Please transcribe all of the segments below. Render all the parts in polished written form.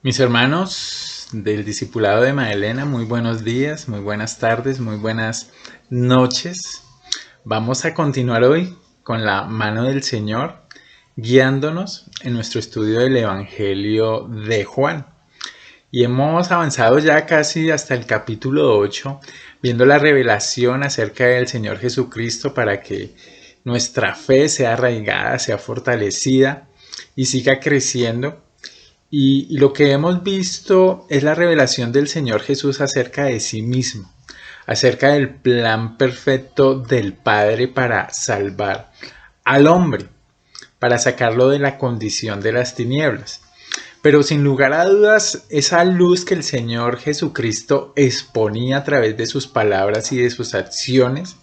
Mis hermanos del discipulado de Madelena, muy buenos días, muy buenas tardes, muy buenas noches. Vamos a continuar hoy con la mano del Señor, guiándonos en nuestro estudio del Evangelio de Juan. Y hemos avanzado ya casi hasta el capítulo 8, viendo la revelación acerca del Señor Jesucristo para que nuestra fe sea arraigada, sea fortalecida y siga creciendo. Y lo que hemos visto es la revelación del Señor Jesús acerca de sí mismo, acerca del plan perfecto del Padre para salvar al hombre, para sacarlo de la condición de las tinieblas. Pero sin lugar a dudas, esa luz que el Señor Jesucristo exponía a través de sus palabras y de sus acciones,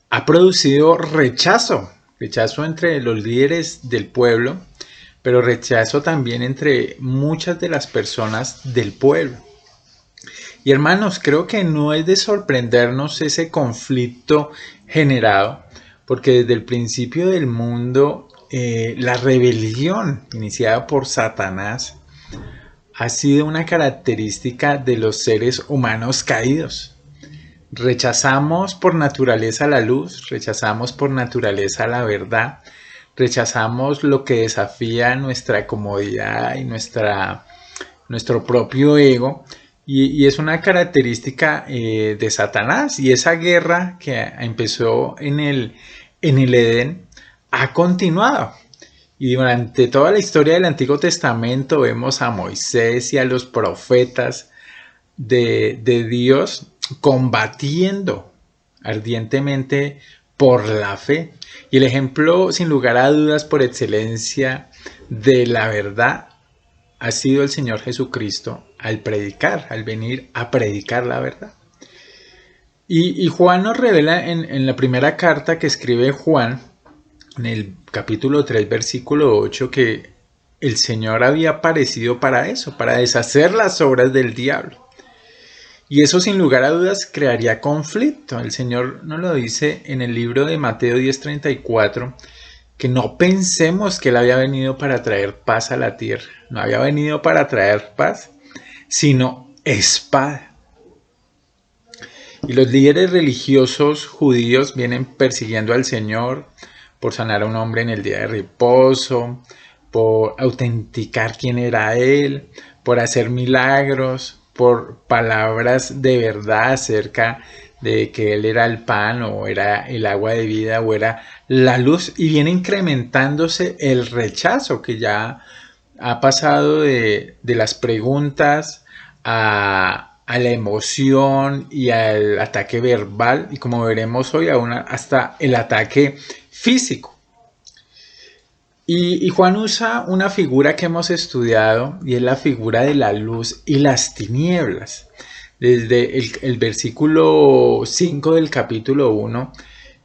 ha producido rechazo entre los líderes del pueblo, pero rechazo también entre muchas de las personas del pueblo. Y hermanos, creo que no es de sorprendernos ese conflicto generado, porque desde el principio del mundo, la rebelión iniciada por Satanás ha sido una característica de los seres humanos caídos. Rechazamos por naturaleza la luz, rechazamos por naturaleza la verdad, rechazamos lo que desafía nuestra comodidad y nuestro propio ego, y es una característica de Satanás, y esa guerra que empezó en el Edén ha continuado. Y durante toda la historia del Antiguo Testamento vemos a Moisés y a los profetas de Dios combatiendo ardientemente por la fe. Y el ejemplo, sin lugar a dudas, por excelencia de la verdad, ha sido el Señor Jesucristo al predicar, al venir a predicar la verdad. Y Juan nos revela en la primera carta que escribe Juan, en el capítulo 3, versículo 8, que el Señor había aparecido para eso, para deshacer las obras del diablo. Y eso sin lugar a dudas crearía conflicto. El Señor nos lo dice en el libro de Mateo 10:34, que no pensemos que Él había venido para traer paz a la tierra. No había venido para traer paz, sino espada. Y los líderes religiosos judíos vienen persiguiendo al Señor por sanar a un hombre en el día de reposo, por autenticar quién era Él, por hacer milagros, por palabras de verdad acerca de que Él era el pan o era el agua de vida o era la luz, y viene incrementándose el rechazo que ya ha pasado de las preguntas a la emoción y al ataque verbal, y como veremos hoy hasta el ataque físico. Y Juan usa una figura que hemos estudiado, y es la figura de la luz y las tinieblas. Desde el versículo 5 del capítulo 1,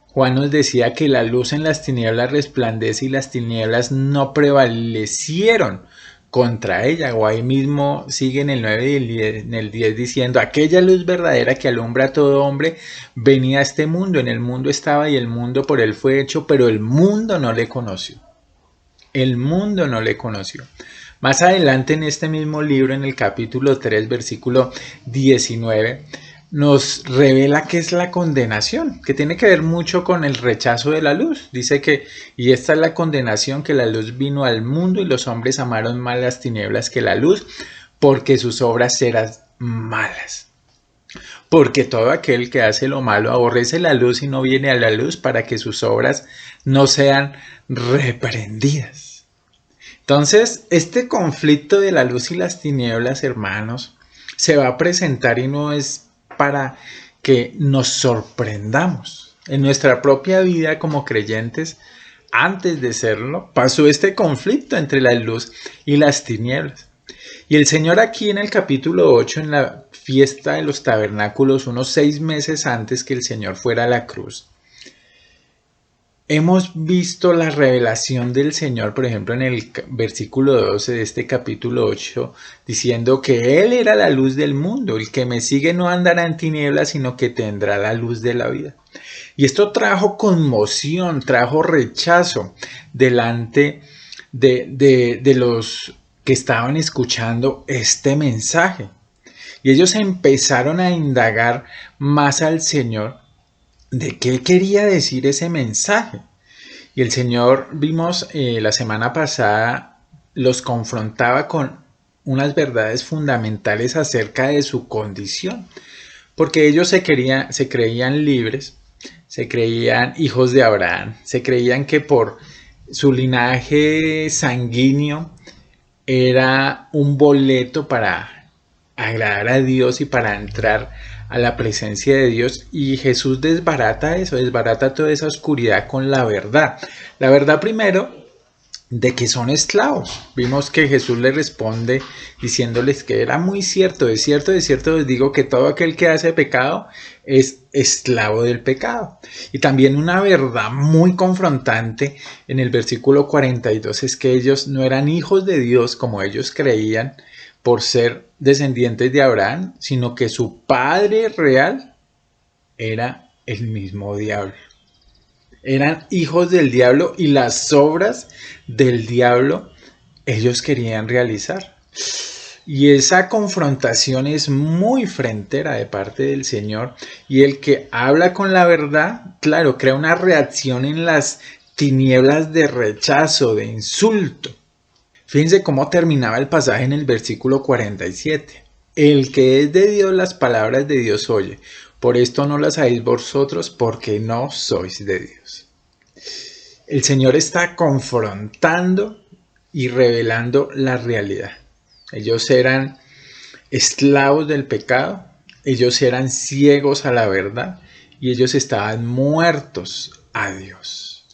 Juan nos decía que la luz en las tinieblas resplandece y las tinieblas no prevalecieron contra ella. O ahí mismo sigue en el 9 y en el 10 diciendo: aquella luz verdadera que alumbra a todo hombre venía a este mundo, en el mundo estaba y el mundo por él fue hecho, pero el mundo no le conoció. El mundo no le conoció. Más adelante en este mismo libro, en el capítulo 3, versículo 19, nos revela qué es la condenación, que tiene que ver mucho con el rechazo de la luz. Dice que, y esta es la condenación, que la luz vino al mundo y los hombres amaron más las tinieblas que la luz, porque sus obras eran malas. Porque todo aquel que hace lo malo aborrece la luz y no viene a la luz para que sus obras no sean reprendidas. Entonces, este conflicto de la luz y las tinieblas, hermanos, se va a presentar, y no es para que nos sorprendamos. En nuestra propia vida como creyentes, antes de serlo, pasó este conflicto entre la luz y las tinieblas. Y el Señor aquí en el capítulo 8, en la fiesta de los tabernáculos, unos 6 meses antes que el Señor fuera a la cruz, hemos visto la revelación del Señor, por ejemplo, en el versículo 12 de este capítulo 8, diciendo que Él era la luz del mundo. El que me sigue no andará en tinieblas, sino que tendrá la luz de la vida. Y esto trajo conmoción, trajo rechazo delante de los que estaban escuchando este mensaje. Y ellos empezaron a indagar más al Señor de qué quería decir ese mensaje. Y el Señor, vimos la semana pasada, los confrontaba con unas verdades fundamentales acerca de su condición, porque ellos se creían libres, se creían hijos de Abraham, se creían que por su linaje sanguíneo era un boleto para agradar a Dios y para entrar a la presencia de Dios, y Jesús desbarata eso, desbarata toda esa oscuridad con la verdad. La verdad primero de que son esclavos. Vimos que Jesús les responde diciéndoles que era muy cierto, de cierto les digo que todo aquel que hace pecado es esclavo del pecado. Y también una verdad muy confrontante en el versículo 42 es que ellos no eran hijos de Dios como ellos creían por ser descendientes de Abraham, sino que su padre real era el mismo diablo. Eran hijos del diablo y las obras del diablo ellos querían realizar. Y esa confrontación es muy frentera de parte del Señor, y el que habla con la verdad, claro, crea una reacción en las tinieblas de rechazo, de insulto. Fíjense cómo terminaba el pasaje en el versículo 47. El que es de Dios, las palabras de Dios oye. Por esto no las sabéis vosotros, porque no sois de Dios. El Señor está confrontando y revelando la realidad. Ellos eran esclavos del pecado, ellos eran ciegos a la verdad y ellos estaban muertos a Dios.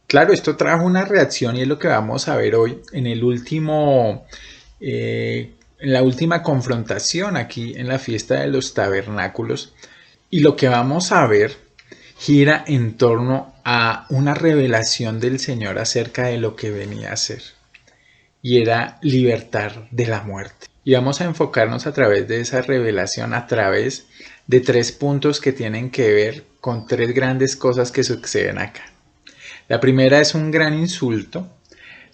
Claro, esto trajo una reacción y es lo que vamos a ver hoy en el último, en la última confrontación aquí en la fiesta de los tabernáculos. Y lo que vamos a ver gira en torno a una revelación del Señor acerca de lo que venía a ser. Y era libertar de la muerte. Y vamos a enfocarnos a través de esa revelación, a través de 3 puntos que tienen que ver con 3 grandes cosas que suceden acá. La primera es un gran insulto,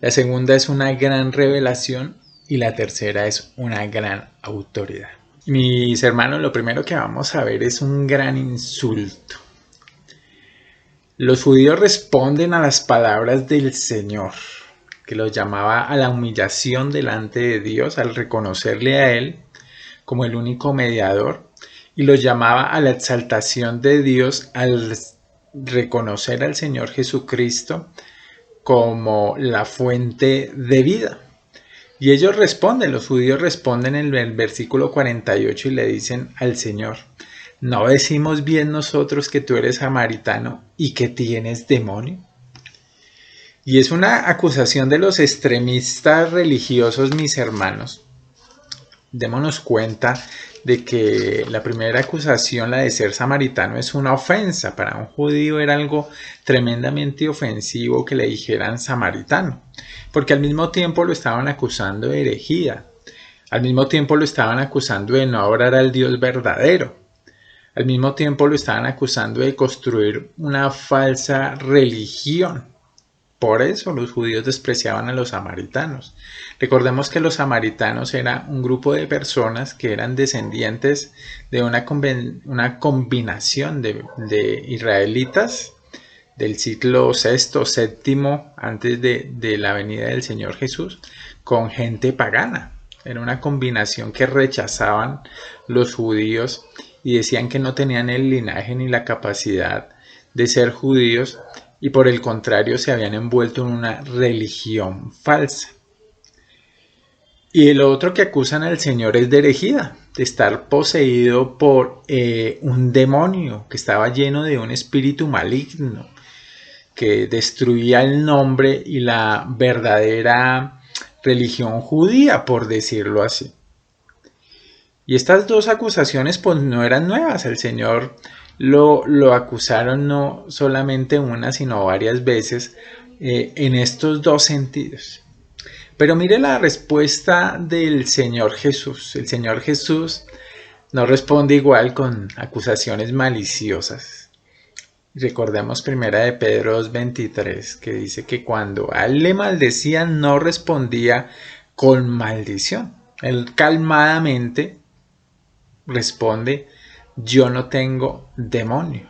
la segunda es una gran revelación y la tercera es una gran autoridad. Mis hermanos, lo primero que vamos a ver es un gran insulto. Los judíos responden a las palabras del Señor, que los llamaba a la humillación delante de Dios al reconocerle a Él como el único mediador, y los llamaba a la exaltación de Dios al reconocer al Señor Jesucristo como la fuente de vida. Y ellos responden, los judíos responden en el versículo 48 y le dicen al Señor: ¿no decimos bien nosotros que tú eres samaritano y que tienes demonio? Y es una acusación de los extremistas religiosos, mis hermanos. Démonos cuenta de que la primera acusación, la de ser samaritano, es una ofensa. Para un judío era algo tremendamente ofensivo que le dijeran samaritano, porque al mismo tiempo lo estaban acusando de herejía, al mismo tiempo lo estaban acusando de no adorar al Dios verdadero, al mismo tiempo lo estaban acusando de construir una falsa religión. Por eso los judíos despreciaban a los samaritanos. Recordemos que los samaritanos eran un grupo de personas que eran descendientes de una combinación de israelitas del siglo VI, VII, antes de la venida del Señor Jesús, con gente pagana. Era una combinación que rechazaban los judíos y decían que no tenían el linaje ni la capacidad de ser judíos, y por el contrario se habían envuelto en una religión falsa. Y lo otro que acusan al Señor es de herejía, de estar poseído por un demonio que estaba lleno de un espíritu maligno que destruía el nombre y la verdadera religión judía, por decirlo así. Y estas 2 acusaciones pues no eran nuevas. El Señor lo acusaron no solamente una, sino varias veces en estos 2 sentidos. Pero mire la respuesta del Señor Jesús. El Señor Jesús no responde igual con acusaciones maliciosas. Recordemos primera de Pedro 2:23, que dice que cuando a él le maldecían no respondía con maldición. Él calmadamente responde, yo no tengo demonio.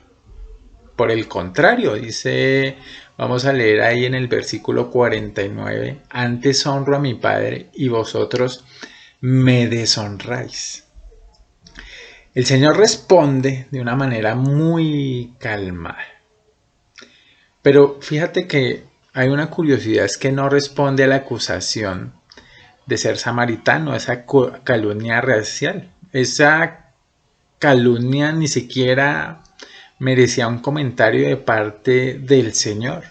Por el contrario, dice, vamos a leer ahí en el versículo 49, antes honro a mi Padre y vosotros me deshonráis. El Señor responde de una manera muy calmada. Pero fíjate que hay una curiosidad, es que no responde a la acusación de ser samaritano, esa calumnia racial. Esa calumnia ni siquiera merecía un comentario de parte del Señor.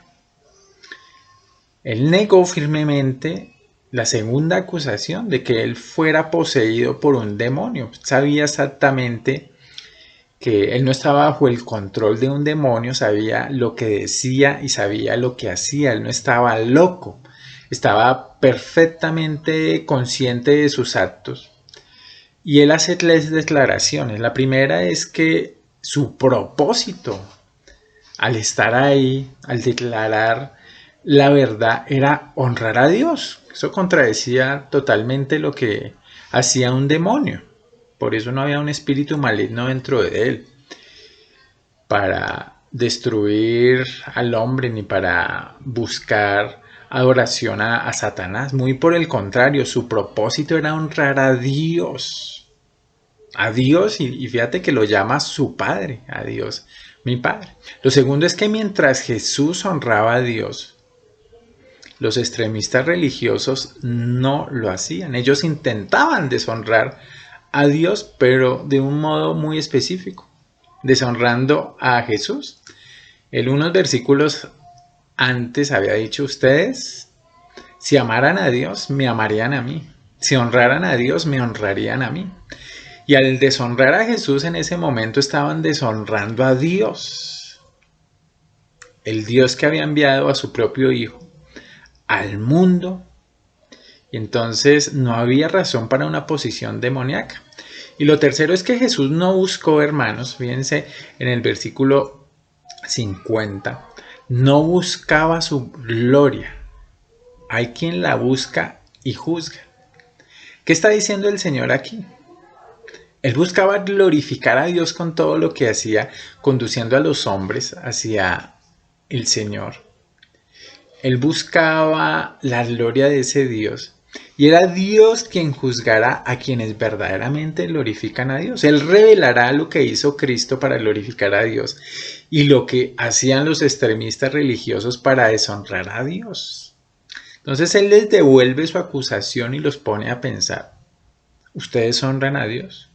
Él negó firmemente la segunda acusación de que él fuera poseído por un demonio. Sabía exactamente que él no estaba bajo el control de un demonio, sabía lo que decía y sabía lo que hacía, él no estaba loco, estaba perfectamente consciente de sus actos. Y él hace tres declaraciones. La primera es que su propósito al estar ahí, al declarar la verdad, era honrar a Dios. Eso contradecía totalmente lo que hacía un demonio. Por eso no había un espíritu maligno dentro de él para destruir al hombre ni para buscar adoración a Satanás. Muy por el contrario, su propósito era honrar a Dios. A Dios, y fíjate que lo llama su Padre, a Dios, mi Padre. Lo segundo es que mientras Jesús honraba a Dios, los extremistas religiosos no lo hacían. Ellos intentaban deshonrar a Dios, pero de un modo muy específico, deshonrando a Jesús. En unos versículos antes había dicho, ustedes, si amaran a Dios, me amarían a mí. Si honraran a Dios, me honrarían a mí. Y al deshonrar a Jesús en ese momento estaban deshonrando a Dios. El Dios que había enviado a su propio Hijo al mundo. Y entonces no había razón para una posición demoníaca. Y lo tercero es que Jesús no buscó, hermanos, fíjense en el versículo 50, no buscaba su gloria. Hay quien la busca y juzga. ¿Qué está diciendo el Señor aquí? Él buscaba glorificar a Dios con todo lo que hacía, conduciendo a los hombres hacia el Señor. Él buscaba la gloria de ese Dios. Y era Dios quien juzgará a quienes verdaderamente glorifican a Dios. Él revelará lo que hizo Cristo para glorificar a Dios y lo que hacían los extremistas religiosos para deshonrar a Dios. Entonces Él les devuelve su acusación y los pone a pensar. ¿Ustedes honran a Dios?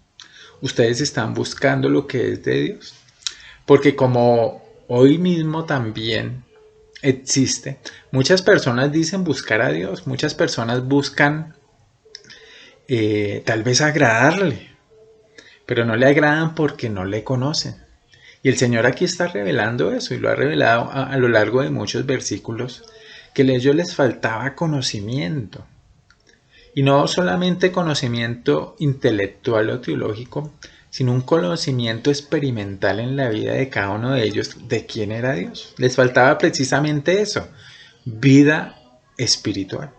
¿Ustedes están buscando lo que es de Dios? Porque como hoy mismo también existe, muchas personas dicen buscar a Dios, muchas personas buscan tal vez agradarle, pero no le agradan porque no le conocen. Y el Señor aquí está revelando eso y lo ha revelado a lo largo de muchos versículos, que a ellos les faltaba conocimiento. Y no solamente conocimiento intelectual o teológico, sino un conocimiento experimental en la vida de cada uno de ellos de quién era Dios. Les faltaba precisamente eso, vida espiritual.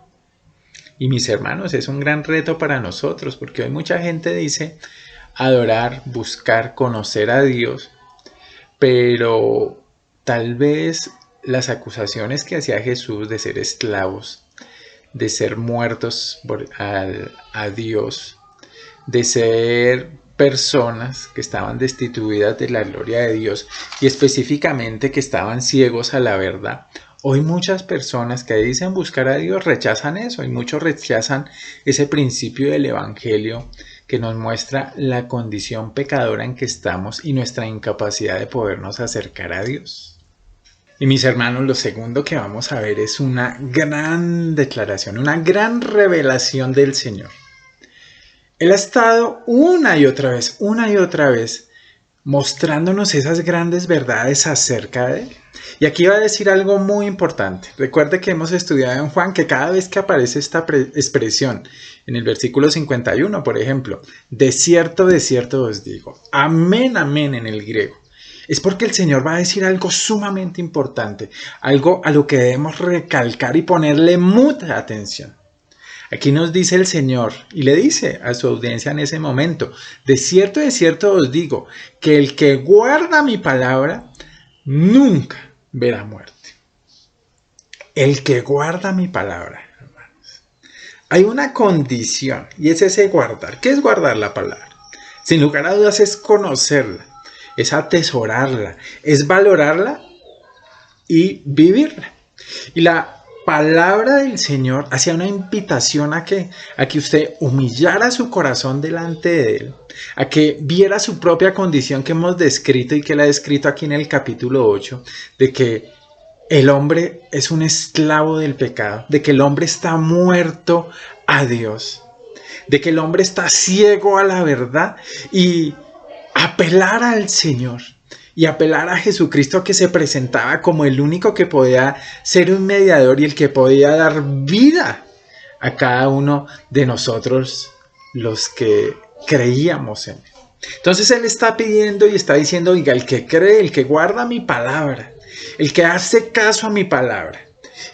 Y mis hermanos, es un gran reto para nosotros, porque hoy mucha gente dice adorar, buscar, conocer a Dios, pero tal vez las acusaciones que hacía Jesús de ser esclavos, de ser muertos a Dios, de ser personas que estaban destituidas de la gloria de Dios y específicamente que estaban ciegos a la verdad. Hoy muchas personas que dicen buscar a Dios rechazan eso y muchos rechazan ese principio del Evangelio que nos muestra la condición pecadora en que estamos y nuestra incapacidad de podernos acercar a Dios. Y mis hermanos, lo segundo que vamos a ver es una gran declaración, una gran revelación del Señor. Él ha estado una y otra vez, mostrándonos esas grandes verdades acerca de Él. Y aquí va a decir algo muy importante. Recuerde que hemos estudiado en Juan que cada vez que aparece esta expresión, en el versículo 51, por ejemplo, de cierto os digo, amén, amén en el griego. Es porque el Señor va a decir algo sumamente importante, algo a lo que debemos recalcar y ponerle mucha atención. Aquí nos dice el Señor y le dice a su audiencia en ese momento, de cierto os digo, que el que guarda mi palabra nunca verá muerte. El que guarda mi palabra, hermanos. Hay una condición y es ese guardar. ¿Qué es guardar la palabra? Sin lugar a dudas es conocerla, es atesorarla, es valorarla y vivirla. Y la palabra del Señor hacía una invitación a que usted humillara su corazón delante de Él, a que viera su propia condición que hemos descrito y que la he descrito aquí en el capítulo 8, de que el hombre es un esclavo del pecado, de que el hombre está muerto a Dios, de que el hombre está ciego a la verdad y apelar al Señor y apelar a Jesucristo, que se presentaba como el único que podía ser un mediador y el que podía dar vida a cada uno de nosotros los que creíamos en Él. Entonces Él está pidiendo y está diciendo, oiga, el que cree, el que guarda mi palabra, el que hace caso a mi palabra,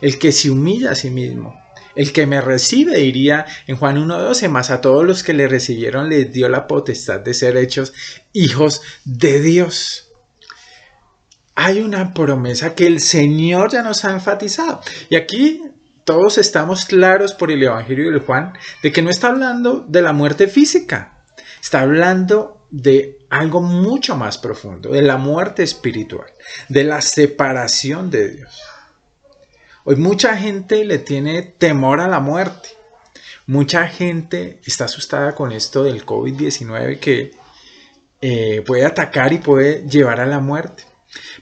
el que se humilla a sí mismo, el que me recibe, diría en Juan 1:12, más a todos los que le recibieron les dio la potestad de ser hechos hijos de Dios. Hay una promesa que el Señor ya nos ha enfatizado. Y aquí todos estamos claros por el Evangelio de Juan de que no está hablando de la muerte física, está hablando de algo mucho más profundo, de la muerte espiritual, de la separación de Dios. Hoy mucha gente le tiene temor a la muerte. Mucha gente está asustada con esto del COVID-19 que puede atacar y puede llevar a la muerte.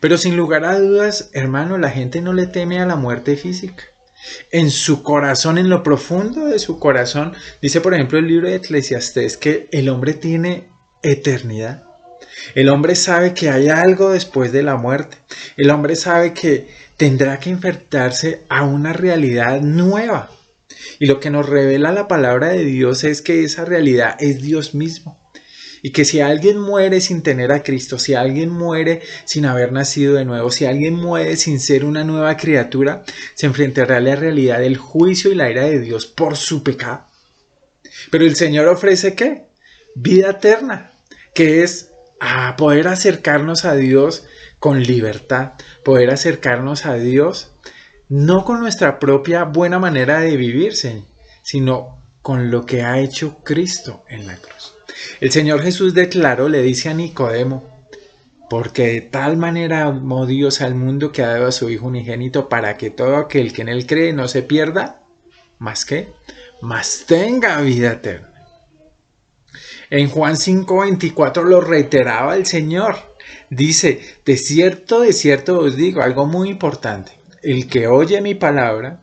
Pero sin lugar a dudas, hermano, la gente no le teme a la muerte física. En su corazón, en lo profundo de su corazón, dice por ejemplo el libro de Eclesiastés que el hombre tiene eternidad. El hombre sabe que hay algo después de la muerte. El hombre sabe que tendrá que enfrentarse a una realidad nueva. Y lo que nos revela la palabra de Dios es que esa realidad es Dios mismo. Y que si alguien muere sin tener a Cristo, si alguien muere sin haber nacido de nuevo, si alguien muere sin ser una nueva criatura, se enfrentará a la realidad del juicio y la ira de Dios por su pecado. Pero el Señor ofrece ¿qué? Vida eterna, que es a poder acercarnos a Dios con libertad, poder acercarnos a Dios no con nuestra propia buena manera de vivirse, sino con lo que ha hecho Cristo en la cruz. El Señor Jesús declaró, le dice a Nicodemo, porque de tal manera amó Dios al mundo que ha dado a su Hijo unigénito para que todo aquel que en Él cree no se pierda, más tenga vida eterna. En Juan 5:24 lo reiteraba el Señor. Dice, de cierto os digo, algo muy importante. El que oye mi palabra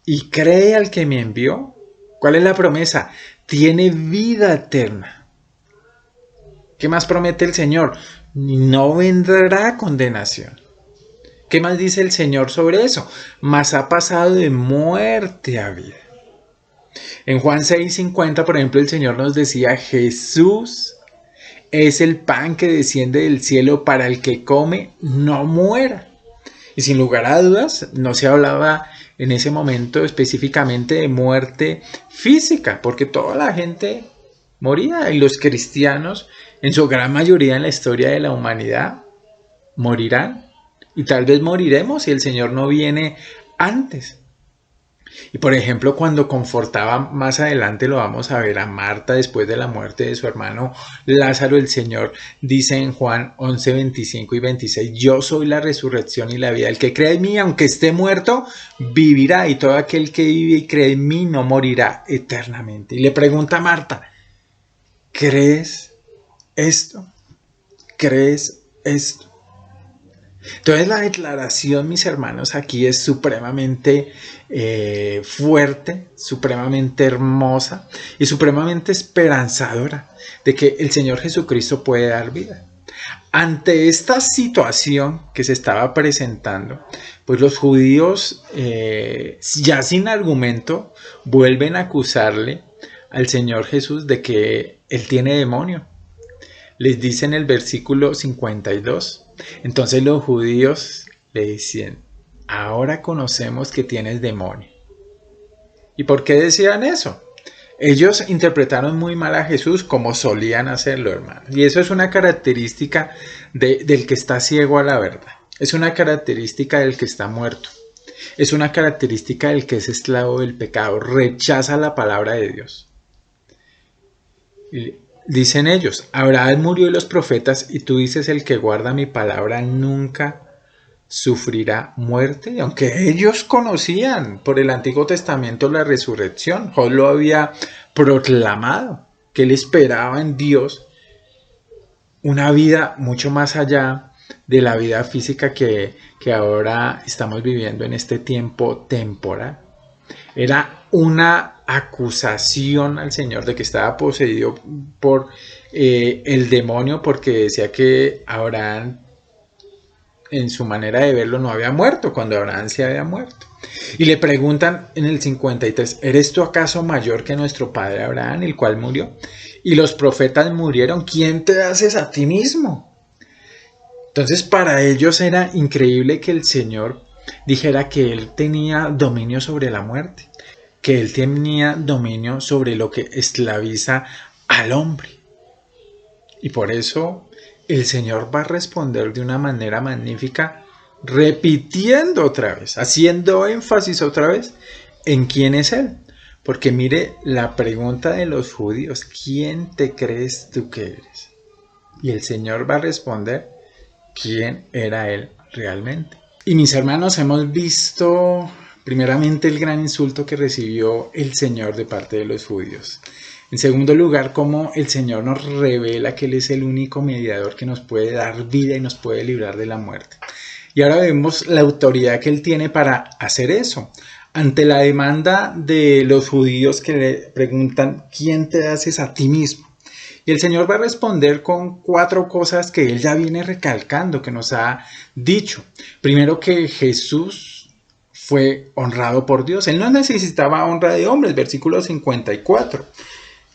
y cree al que me envió, ¿cuál es la promesa? Tiene vida eterna. ¿Qué más promete el Señor? No vendrá condenación. ¿Qué más dice el Señor sobre eso? Mas ha pasado de muerte a vida. En Juan 6:50, por ejemplo, el Señor nos decía, Jesús es el pan que desciende del cielo para el que come no muera. Y sin lugar a dudas, no se hablaba en ese momento específicamente de muerte física, porque toda la gente moría y los cristianos, en su gran mayoría en la historia de la humanidad, morirán. Y tal vez moriremos si el Señor no viene antes. Y por ejemplo, cuando confortaba más adelante, lo vamos a ver a Marta después de la muerte de su hermano Lázaro, el Señor dice en Juan 11:25 y 26, yo soy la resurrección y la vida. El que cree en mí, aunque esté muerto, vivirá. Y todo aquel que vive y cree en mí no morirá eternamente. Y le pregunta a Marta, ¿crees esto? ¿Crees esto? Entonces la declaración, mis hermanos, aquí es supremamente fuerte, supremamente hermosa y supremamente esperanzadora de que el Señor Jesucristo puede dar vida. Ante esta situación que se estaba presentando, pues los judíos, ya sin argumento, vuelven a acusarle al Señor Jesús de que Él tiene demonio. Les dice en el versículo 52, entonces los judíos le dicen, ahora conocemos que tienes demonio. ¿Y por qué decían eso? Ellos interpretaron muy mal a Jesús como solían hacerlo, hermano. Y eso es una característica del que está ciego a la verdad. Es una característica del que está muerto. Es una característica del que es esclavo del pecado. Rechaza la palabra de Dios. Y dicen ellos, Abraham murió y los profetas, y tú dices, el que guarda mi palabra nunca sufrirá muerte. Y aunque ellos conocían por el Antiguo Testamento la resurrección, Job lo había proclamado, que él esperaba en Dios una vida mucho más allá de la vida física que ahora estamos viviendo en este tiempo temporal. Era una acusación al Señor de que estaba poseído por el demonio, porque decía que Abraham, en su manera de verlo, no había muerto cuando Abraham se había muerto. Y le preguntan en el 53, ¿eres tú acaso mayor que nuestro padre Abraham, el cual murió? Y los profetas murieron, ¿quién te haces a ti mismo? Entonces para ellos era increíble que el Señor dijera que Él tenía dominio sobre la muerte, que Él tenía dominio sobre lo que esclaviza al hombre. Y por eso el Señor va a responder de una manera magnífica, repitiendo otra vez, haciendo énfasis otra vez en quién es Él. Porque mire la pregunta de los judíos, ¿quién te crees tú que eres? Y el Señor va a responder quién era Él realmente. Y mis hermanos, hemos visto primeramente el gran insulto que recibió el Señor de parte de los judíos. En segundo lugar, cómo el Señor nos revela que Él es el único mediador que nos puede dar vida y nos puede librar de la muerte. Y ahora vemos la autoridad que Él tiene para hacer eso. Ante la demanda de los judíos que le preguntan, ¿quién te haces a ti mismo? Y el Señor va a responder con 4 cosas que Él ya viene recalcando, que nos ha dicho. Primero, que Jesús fue honrado por Dios. Él no necesitaba honra de hombres, versículo 54.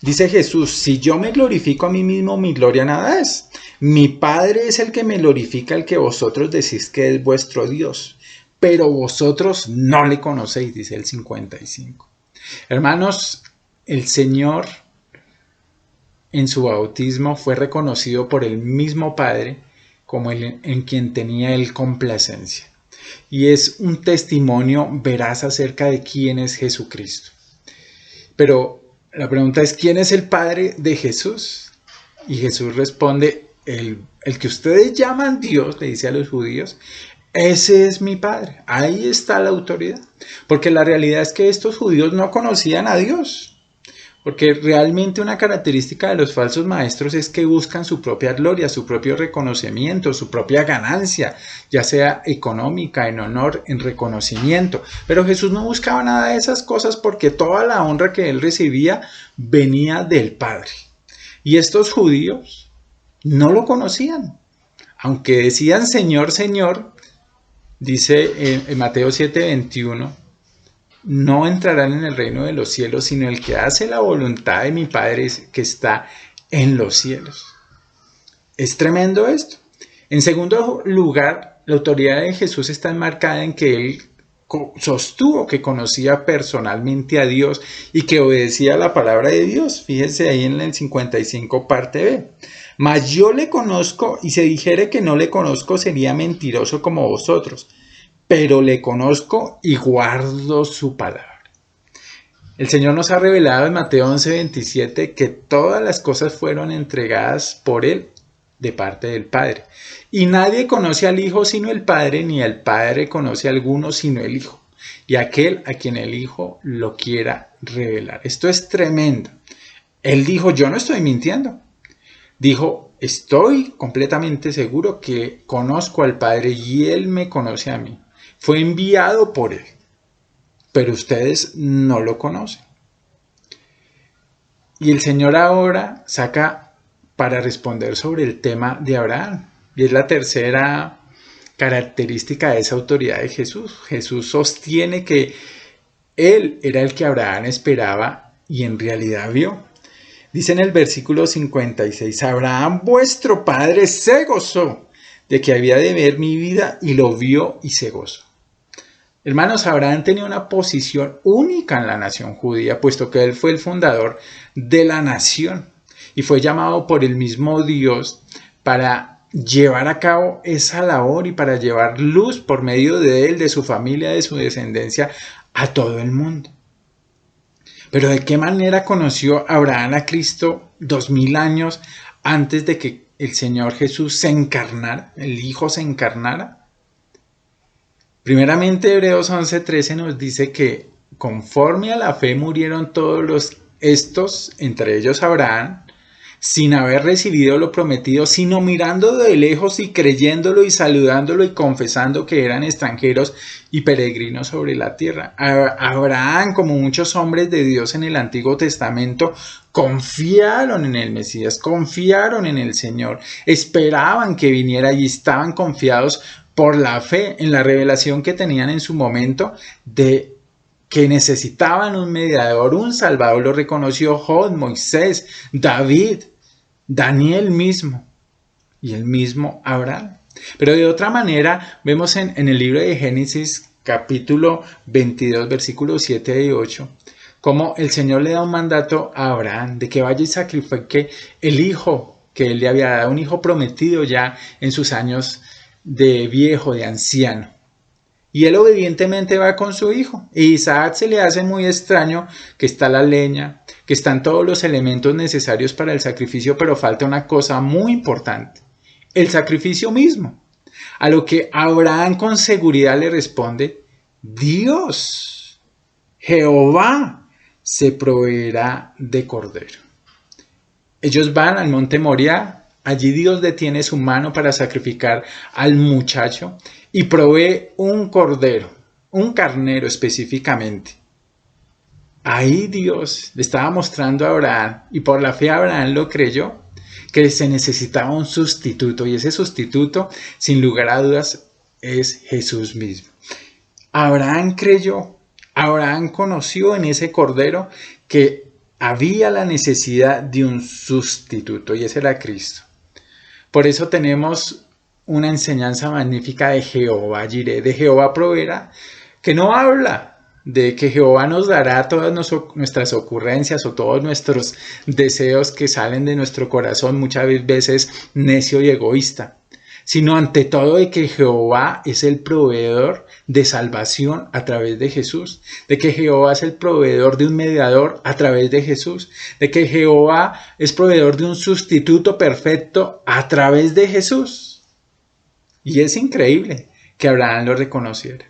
Dice Jesús, si yo me glorifico a mí mismo, mi gloria nada es. Mi Padre es el que me glorifica, el que vosotros decís que es vuestro Dios. Pero vosotros no le conocéis, dice el 55. Hermanos, el Señor en su bautismo fue reconocido por el mismo Padre como en quien tenía Él complacencia. Y es un testimonio veraz acerca de quién es Jesucristo. Pero la pregunta es, ¿quién es el Padre de Jesús? Y Jesús responde, el que ustedes llaman Dios, le dice a los judíos, ese es mi Padre. Ahí está la autoridad. Porque la realidad es que estos judíos no conocían a Dios. Porque realmente una característica de los falsos maestros es que buscan su propia gloria, su propio reconocimiento, su propia ganancia, ya sea económica, en honor, en reconocimiento. Pero Jesús no buscaba nada de esas cosas porque toda la honra que él recibía venía del Padre. Y estos judíos no lo conocían. Aunque decían Señor, Señor, dice en Mateo 7:21, no entrarán en el reino de los cielos, sino el que hace la voluntad de mi Padre que está en los cielos. Es tremendo esto. En segundo lugar, la autoridad de Jesús está enmarcada en que Él sostuvo que conocía personalmente a Dios y que obedecía a la palabra de Dios. Fíjense ahí en el 55 parte B. Mas yo le conozco, y si dijere que no le conozco sería mentiroso como vosotros. Pero le conozco y guardo su palabra. El Señor nos ha revelado en Mateo 11:27 que todas las cosas fueron entregadas por Él de parte del Padre. Y nadie conoce al Hijo sino el Padre, ni el Padre conoce a alguno sino el Hijo, y aquel a quien el Hijo lo quiera revelar. Esto es tremendo. Él dijo, yo no estoy mintiendo. Dijo, estoy completamente seguro que conozco al Padre y Él me conoce a mí. Fue enviado por Él, pero ustedes no lo conocen. Y el Señor ahora saca para responder sobre el tema de Abraham. Y es la tercera característica de esa autoridad de Jesús. Jesús sostiene que Él era el que Abraham esperaba y en realidad vio. Dice en el versículo 56, Abraham vuestro padre se gozó de que había de ver mi vida y lo vio y se gozó. Hermanos, Abraham tenía una posición única en la nación judía, puesto que él fue el fundador de la nación y fue llamado por el mismo Dios para llevar a cabo esa labor y para llevar luz por medio de él, de su familia, de su descendencia, a todo el mundo. Pero ¿de qué manera conoció Abraham a Cristo 2000 años antes de que el Señor Jesús se encarnara, el Hijo se encarnara? Primeramente, Hebreos 11:13 nos dice que conforme a la fe murieron todos estos, entre ellos Abraham, sin haber recibido lo prometido, sino mirando de lejos y creyéndolo y saludándolo y confesando que eran extranjeros y peregrinos sobre la tierra. Abraham, como muchos hombres de Dios en el Antiguo Testamento, confiaron en el Mesías, confiaron en el Señor, esperaban que viniera y estaban confiados por la fe en la revelación que tenían en su momento de que necesitaban un mediador, un salvador. Lo reconoció Job, Moisés, David, Daniel mismo y el mismo Abraham. Pero de otra manera vemos en el libro de Génesis capítulo 22 versículos 7 y 8 como el Señor le da un mandato a Abraham de que vaya y sacrifique el hijo que él le había dado, un hijo prometido ya en sus años de viejo, de anciano. Y él obedientemente va con su hijo. Y Isaac se le hace muy extraño que está la leña, que están todos los elementos necesarios para el sacrificio, pero falta una cosa muy importante, el sacrificio mismo. A lo que Abraham con seguridad le responde, Dios, Jehová, se proveerá de cordero. Ellos van al monte Moriah. Allí Dios detiene su mano para sacrificar al muchacho y provee un cordero, un carnero específicamente. Ahí Dios le estaba mostrando a Abraham, y por la fe Abraham lo creyó, que se necesitaba un sustituto, y ese sustituto, sin lugar a dudas, es Jesús mismo. Abraham creyó, Abraham conoció en ese cordero que había la necesidad de un sustituto, y ese era Cristo. Por eso tenemos una enseñanza magnífica de Jehová Jireh, de Jehová proveerá, que no habla de que Jehová nos dará todas nuestras ocurrencias o todos nuestros deseos que salen de nuestro corazón, muchas veces necio y egoísta, sino ante todo de que Jehová es el proveedor de salvación a través de Jesús, de que Jehová es el proveedor de un mediador a través de Jesús, de que Jehová es proveedor de un sustituto perfecto a través de Jesús. Y es increíble que Abraham lo reconociera.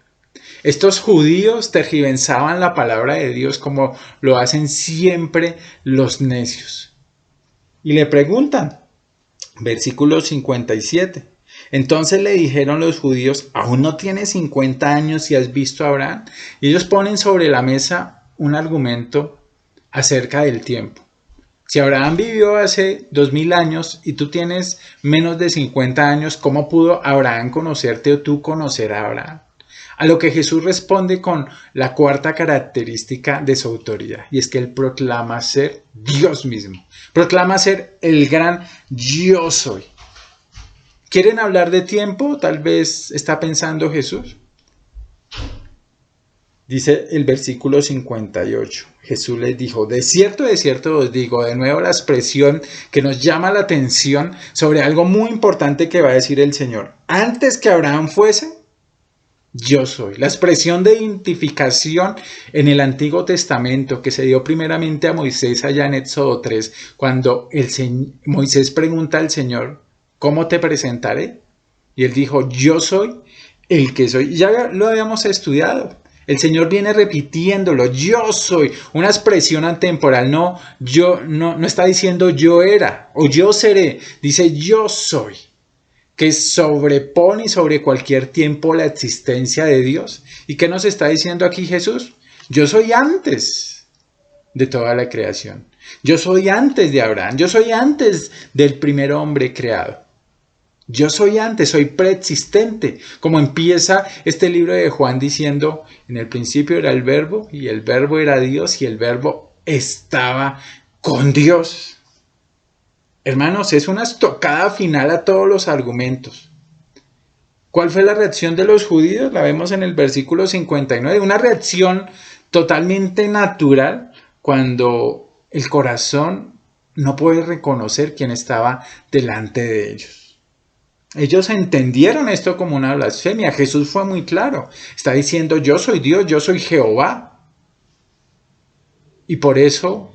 Estos judíos tergiversaban la palabra de Dios como lo hacen siempre los necios. Y le preguntan, versículo 57. Entonces le dijeron los judíos, ¿aún no tienes 50 años y has visto a Abraham? Y ellos ponen sobre la mesa un argumento acerca del tiempo. Si Abraham vivió hace 2000 años y tú tienes menos de 50 años, ¿cómo pudo Abraham conocerte o tú conocer a Abraham? A lo que Jesús responde con la cuarta característica de su autoridad, y es que él proclama ser Dios mismo, proclama ser el gran yo soy. ¿Quieren hablar de tiempo? Tal vez está pensando Jesús. Dice el versículo 58. Jesús les dijo, de cierto os digo, de nuevo la expresión que nos llama la atención sobre algo muy importante que va a decir el Señor. Antes que Abraham fuese, yo soy. La expresión de identificación en el Antiguo Testamento que se dio primeramente a Moisés allá en Éxodo 3, cuando Moisés pregunta al Señor, ¿cómo te presentaré? Y él dijo, yo soy el que soy. Ya lo habíamos estudiado. El Señor viene repitiéndolo, yo soy, una expresión atemporal, no está diciendo yo era o yo seré, dice yo soy, que sobrepone sobre cualquier tiempo la existencia de Dios. ¿Y qué nos está diciendo aquí Jesús? Yo soy antes de toda la creación, yo soy antes de Abraham, yo soy antes del primer hombre creado. Yo soy antes, soy preexistente, como empieza este libro de Juan diciendo, en el principio era el verbo, y el verbo era Dios, y el verbo estaba con Dios. Hermanos, es una estocada final a todos los argumentos. ¿Cuál fue la reacción de los judíos? La vemos en el versículo 59, una reacción totalmente natural cuando el corazón no puede reconocer quién estaba delante de ellos. Ellos entendieron esto como una blasfemia. Jesús fue muy claro. Está diciendo, yo soy Dios, yo soy Jehová. Y por eso,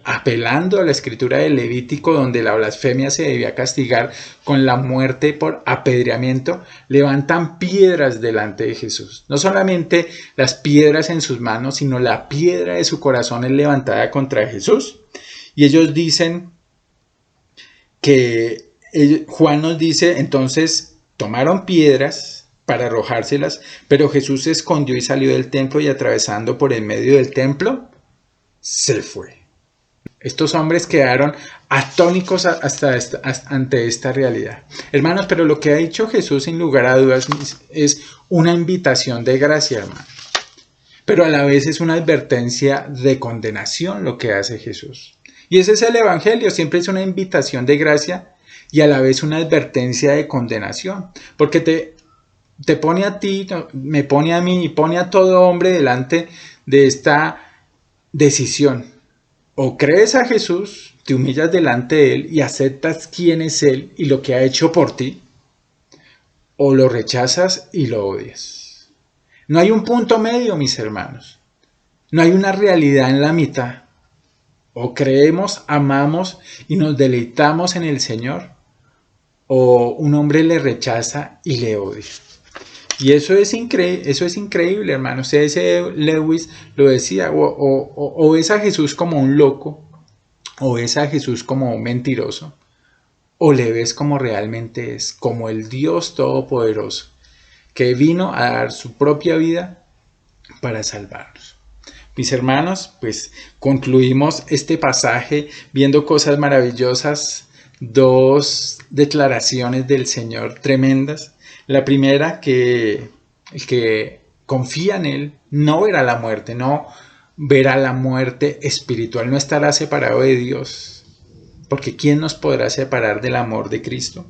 apelando a la escritura del Levítico, donde la blasfemia se debía castigar con la muerte por apedreamiento, levantan piedras delante de Jesús. No solamente las piedras en sus manos, sino la piedra de su corazón es levantada contra Jesús. Y ellos dicen que, Juan nos dice, entonces tomaron piedras para arrojárselas, pero Jesús se escondió y salió del templo y atravesando por el medio del templo, se fue. Estos hombres quedaron atónicos ante esta realidad. Hermanos, pero lo que ha dicho Jesús sin lugar a dudas es una invitación de gracia, hermanos. Pero a la vez es una advertencia de condenación lo que hace Jesús. Y ese es el Evangelio, siempre es una invitación de gracia y a la vez una advertencia de condenación. Porque te pone a ti, me pone a mí y pone a todo hombre delante de esta decisión. O crees a Jesús, te humillas delante de Él y aceptas quién es Él y lo que ha hecho por ti, o lo rechazas y lo odias. No hay un punto medio, mis hermanos. No hay una realidad en la mitad. O creemos, amamos y nos deleitamos en el Señor, o un hombre le rechaza y le odia. Y eso es increíble, hermano. C.S. Lewis lo decía, o ves a Jesús como un loco, o ves a Jesús como un mentiroso, o le ves como realmente es, como el Dios Todopoderoso, que vino a dar su propia vida para salvarnos. Mis hermanos, pues concluimos este pasaje viendo cosas maravillosas, dos declaraciones del Señor tremendas. La primera, que el que confía en Él no verá la muerte, no verá la muerte espiritual, no estará separado de Dios, porque ¿quién nos podrá separar del amor de Cristo?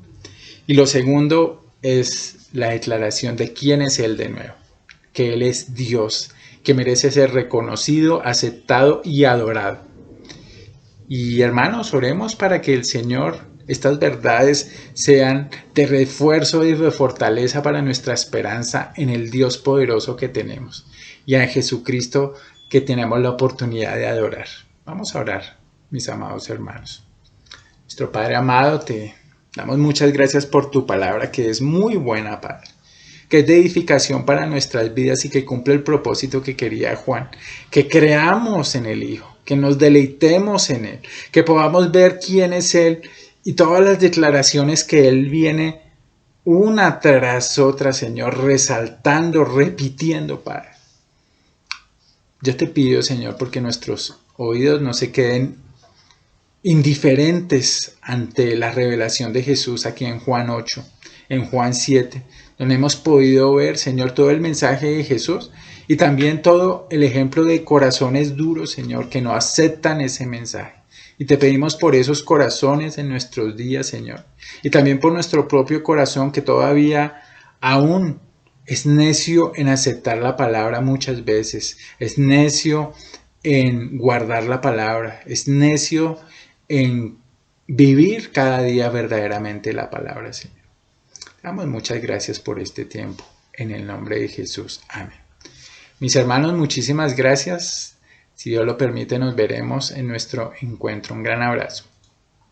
Y lo segundo es la declaración de quién es Él de nuevo, que Él es Dios, que merece ser reconocido, aceptado y adorado. Y hermanos, oremos para que el Señor, estas verdades sean de refuerzo y de fortaleza para nuestra esperanza en el Dios poderoso que tenemos y en Jesucristo que tenemos la oportunidad de adorar. Vamos a orar, mis amados hermanos. Nuestro Padre amado, te damos muchas gracias por tu palabra, que es muy buena, Padre, que es de edificación para nuestras vidas y que cumple el propósito que quería Juan, que creamos en el Hijo, que nos deleitemos en Él, que podamos ver quién es Él y todas las declaraciones que Él viene una tras otra, Señor, resaltando, repitiendo, Padre. Yo te pido, Señor, porque nuestros oídos no se queden indiferentes ante la revelación de Jesús aquí en Juan 8, en Juan 7, donde hemos podido ver, Señor, todo el mensaje de Jesús y también todo el ejemplo de corazones duros, Señor, que no aceptan ese mensaje. Y te pedimos por esos corazones en nuestros días, Señor, y también por nuestro propio corazón que todavía aún es necio en aceptar la palabra muchas veces, es necio en guardar la palabra, es necio en vivir cada día verdaderamente la palabra, Señor. Damos muchas gracias por este tiempo, en el nombre de Jesús. Amén. Mis hermanos, muchísimas gracias. Si Dios lo permite, nos veremos en nuestro encuentro. Un gran abrazo.